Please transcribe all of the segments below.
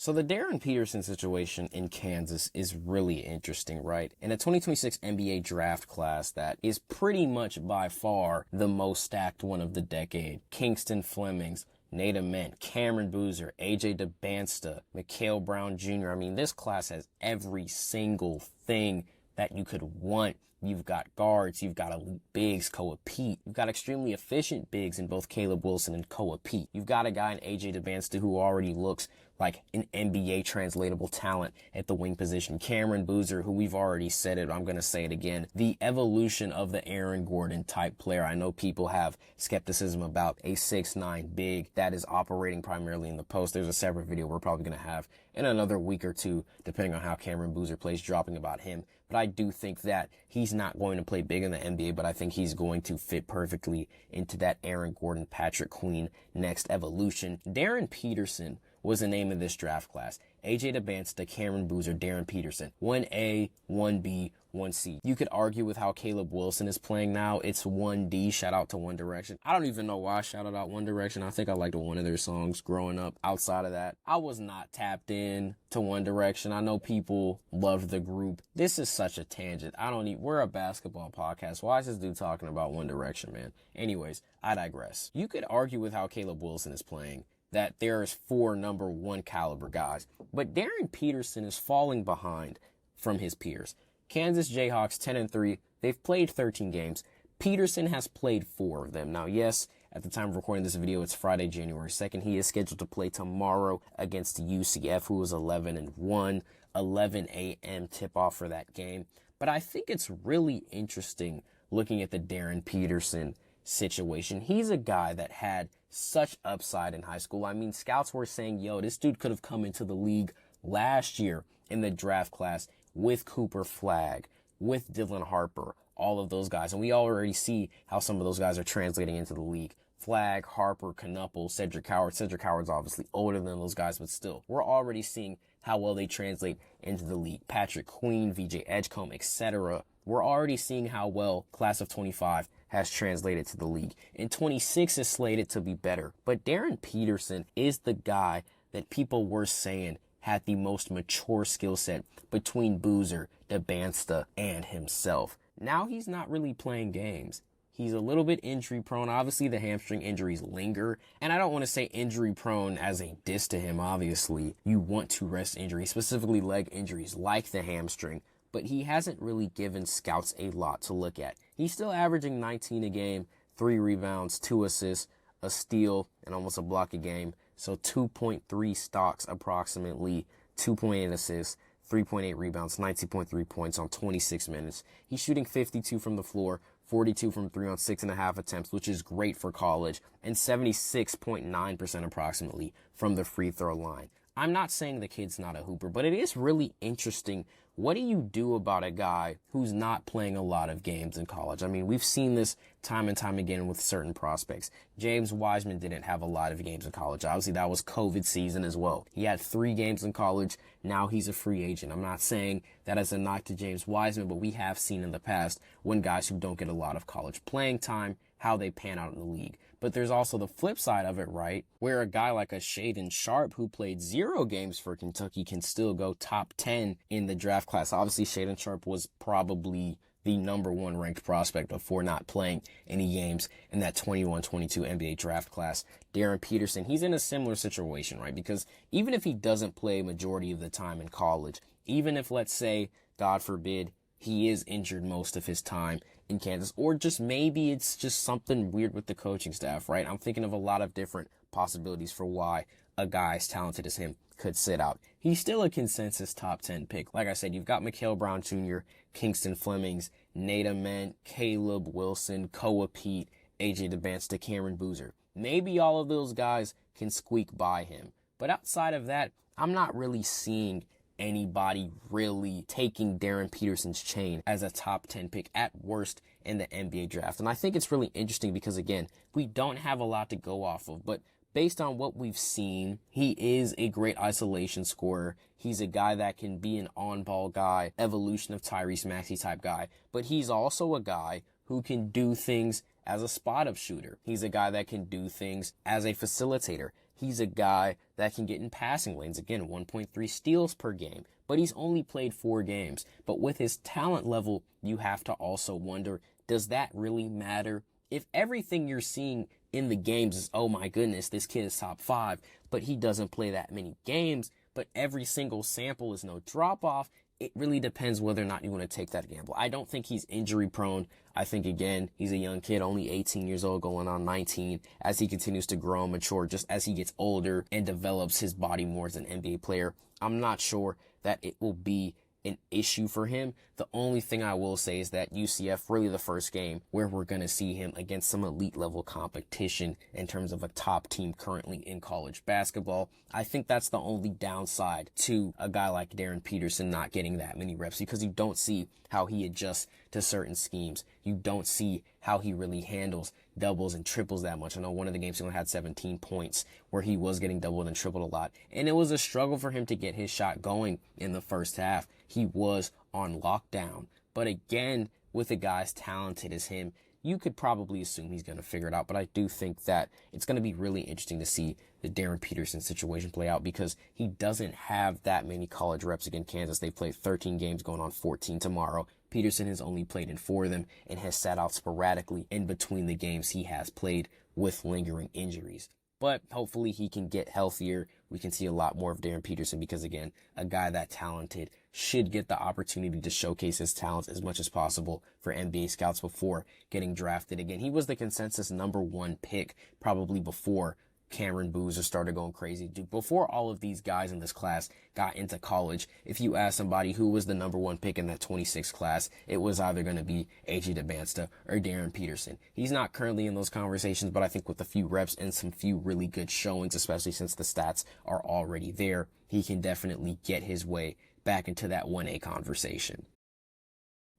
So the Darren Peterson situation in Kansas is really interesting, right? In a 2026 NBA draft class that is pretty much by far the most stacked one of the decade. Kingston Flemings, Nate Ament, Cameron Boozer, AJ DeBansta, Mikal Brown Jr. I mean, this class has every single thing that you could want. You've got guards, you've got elite bigs, Koa Pete. You've got extremely efficient bigs in both Caleb Wilson and Koa Pete. You've got a guy in AJ DeBansta who already looks like an NBA translatable talent at the wing position. Cameron Boozer, who we've already said it, I'm going to say it again, the evolution of the Aaron Gordon type player. I know people have skepticism about a 6'9" big that is operating primarily in the post. There's a separate video we're probably going to have in another week or two, depending on how Cameron Boozer plays, dropping about him. But I do think that he's not going to play big in the NBA, but I think he's going to fit perfectly into that Aaron Gordon, Patrick Queen next evolution. Darren Peterson was the name of this draft class. AJ DeBansta, Cameron Boozer, Darren Peterson. 1A, 1B, 1C. You could argue with how Caleb Wilson is playing now. It's 1D. Shout out to One Direction. I don't even know why I shouted out One Direction. I think I liked one of their songs growing up. Outside of that, I was not tapped in to One Direction. I know people loved the group. This is such a tangent. We're a basketball podcast. Why is this dude talking about One Direction, man? Anyways, I digress. You could argue with how Caleb Wilson is playing that there's 4 number 1 caliber guys, but Darren Peterson is falling behind from his peers. Kansas Jayhawks 10-3. They've played 13 games. Peterson has played 4 of them. Now, yes, at the time of recording this video, it's Friday, January 2nd. He is scheduled to play tomorrow against UCF, who is 11-1, 11 a.m. tip-off for that game. But I think it's really interesting looking at the Darren Peterson situation. He's a guy that had such upside in high school. I mean, scouts were saying, yo, this dude could have come into the league last year in the draft class with Cooper Flagg, with Dylan Harper, all of those guys. And we already see how some of those guys are translating into the league. Flagg, Harper, Knuppel, Cedric Howard. Cedric Howard's obviously older than those guys, but still, we're already seeing how well they translate into the league. Patrick Queen, VJ Edgecombe, etc. We're already seeing how well class of 25 has translated to the league. And 26 is slated to be better. But Darren Peterson is the guy that people were saying had the most mature skill set between Boozer, DeBansta, and himself. Now he's not really playing games. He's a little bit injury prone. Obviously, the hamstring injuries linger. And I don't want to say injury prone as a diss to him. Obviously, you want to rest injuries, specifically leg injuries like the hamstring. But he hasn't really given scouts a lot to look at. He's still averaging 19 a game, 3 rebounds, 2 assists, a steal, and almost a block a game. So 2.3 stocks approximately, 2.8 assists, 3.8 rebounds, 19.3 points on 26 minutes. He's shooting 52 from the floor, 42 from 3 on 6.5 attempts, which is great for college, and 76.9% approximately from the free throw line. I'm not saying the kid's not a hooper, but it is really interesting. What do you do about a guy who's not playing a lot of games in college? I mean, we've seen this time and time again with certain prospects. James Wiseman didn't have a lot of games in college. Obviously, that was COVID season as well. He had 3 games in college. Now he's a free agent. I'm not saying that as a knock to James Wiseman, but we have seen in the past when guys who don't get a lot of college playing time, how they pan out in the league. But there's also the flip side of it, right? Where a guy like a Shaedon Sharpe who played 0 games for Kentucky can still go top 10 in the draft class. Obviously, Shaedon Sharpe was probably the number 1 ranked prospect before not playing any games in that 21-22 NBA draft class. Darren Peterson, he's in a similar situation, right? Because even if he doesn't play majority of the time in college, even if, let's say, God forbid, he is injured most of his time in Kansas, or just maybe it's just something weird with the coaching staff, right? I'm thinking of a lot of different possibilities for why a guy as talented as him could sit out. He's still a consensus top 10 pick. Like I said, you've got Mikal Brown Jr., Kingston Flemings, Nate Ament, Caleb Wilson, Koa Pete, AJ DeBansta, Cameron Boozer. Maybe all of those guys can squeak by him. But outside of that, I'm not really seeing anybody really taking Darren Peterson's chain as a top 10 pick at worst in the NBA draft. And I think it's really interesting because, again, we don't have a lot to go off of, but based on what we've seen, he is a great isolation scorer. He's a guy that can be an on-ball guy, evolution of Tyrese Maxey type guy, but he's also a guy who can do things as a spot-up shooter. He's a guy that can do things as a facilitator. he's a guy that can get in passing lanes. Again, 1.3 steals per game, but he's only played 4 games. But with his talent level, you have to also wonder, does that really matter? If everything you're seeing in the games is, oh my goodness, this kid is top 5, but he doesn't play that many games, but every single sample is no drop off, it really depends whether or not you want to take that gamble. I don't think he's injury prone. I think, again, he's a young kid, only 18 years old, going on 19. As he continues to grow and mature, just as he gets older and develops his body more as an NBA player, I'm not sure that it will be an issue for him. The only thing I will say is that UCF, really the first game where we're going to see him against some elite level competition in terms of a top team currently in college basketball. I think that's the only downside to a guy like Darren Peterson not getting that many reps, because you don't see how he adjusts to certain schemes. You don't see how he really handles doubles and triples that much. I know one of the games he only had 17 points where he was getting doubled and tripled a lot. And it was a struggle for him to get his shot going in the first half. He was on lockdown. But again, with a guy as talented as him, you could probably assume he's going to figure it out. But I do think that it's going to be really interesting to see the Darren Peterson situation play out, because he doesn't have that many college reps against Kansas. They played 13 games, going on 14 tomorrow. Peterson has only played in 4 of them and has sat out sporadically in between the games he has played with lingering injuries. But hopefully he can get healthier. We can see a lot more of Darren Peterson, because, again, a guy that talented should get the opportunity to showcase his talents as much as possible for NBA scouts before getting drafted. Again, he was the consensus #1 pick probably before Cameron Boozer started going crazy. Dude, before all of these guys in this class got into college, if you ask somebody who was the #1 pick in that 26 class, it was either going to be AJ DeBansta or Darren Peterson. He's not currently in those conversations, but I think with a few reps and some few really good showings, especially since the stats are already there, he can definitely get his way back into that 1A conversation.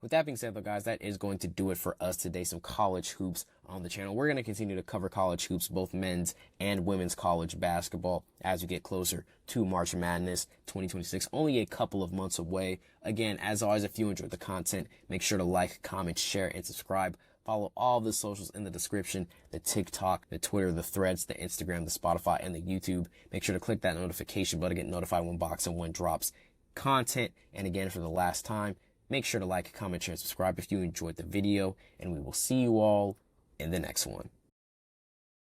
With that being said, though, guys, that is going to do it for us today. Some college hoops on the channel. We're going to continue to cover college hoops, both men's and women's college basketball, as we get closer to March Madness 2026. Only a couple of months away. Again, as always, if you enjoyed the content, make sure to like, comment, share, and subscribe. Follow all the socials in the description, the TikTok, the Twitter, the Threads, the Instagram, the Spotify, and the YouTube. Make sure to click that notification button to get notified when BoxInOne drops content. And again, for the last time, make sure to like, comment, share, and subscribe if you enjoyed the video, and we will see you all in the next one.